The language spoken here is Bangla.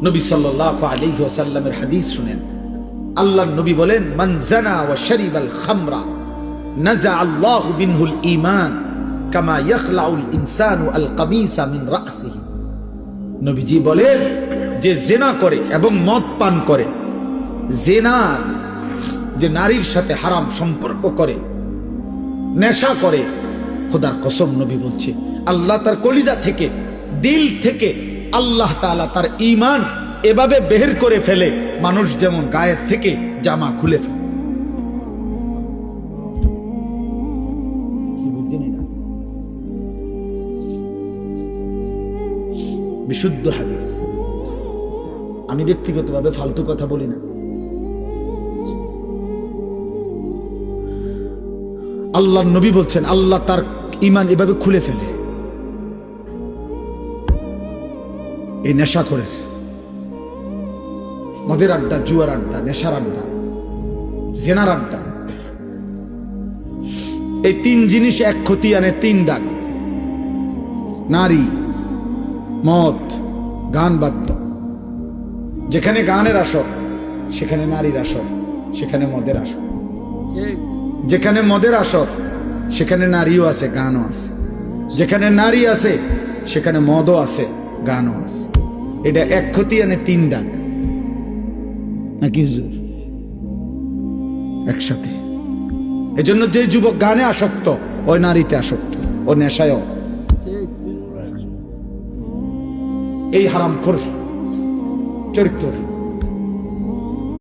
নবী সাল্লাল্লাহু আলাইহি ওয়াসাল্লামের হাদিস শুনেন। আল্লাহর নবী বলেন, মান জানা ওয়া শারিবাল খামরা নাযা আল্লাহু মিনহুল ঈমান কামা ইয়াখলাউল ইনসানু আল কামিসা মিন রাসিহি। নবীজি বলেন, যে জিনা করে এবং মদ পান করে, জিনা যে নারীর সাথে হারাম সম্পর্ক করে, নেশা করে, খোদার কসম নবী বলছে আল্লাহ তার কলিজা থেকে, দিল থেকে আল্লাহ তাআলা তার ঈমান এভাবে বের করে ফেলে, মানুষ যেমন গায়ের থেকে জামা খুলে ফেলে। বিশুদ্ধ হাদিস। আমি ব্যক্তিগতভাবে ফালতু কথা বলি না। আল্লাহর নবী বলছেন আল্লাহ তার ঈমান এভাবে খুলে ফেলে। এই নেশা করে, মদের আড্ডা, জুয়ার আড্ডা, নেশার আড্ডা, জেনার আড্ডা, এই তিন জিনিস এক ক্ষতি আনে, তিন দাগ। নারী, মদ, গান বাদ্য। যেখানে গানের আসর সেখানে নারীর আসর, সেখানে মদের আসর। যেখানে মদের আসর সেখানে নারীও আছে, গানও আছে। যেখানে নারী আছে সেখানে মদও আছে, গানও আছে। এটা এক ক্ষতি আনে, তিন দাগ নাকি একসাথে। এজন্য যে যুবক গানে আসক্ত, ওই নারীতে আসক্ত, ও নেশায়, এই হারামখোর চরিত্র।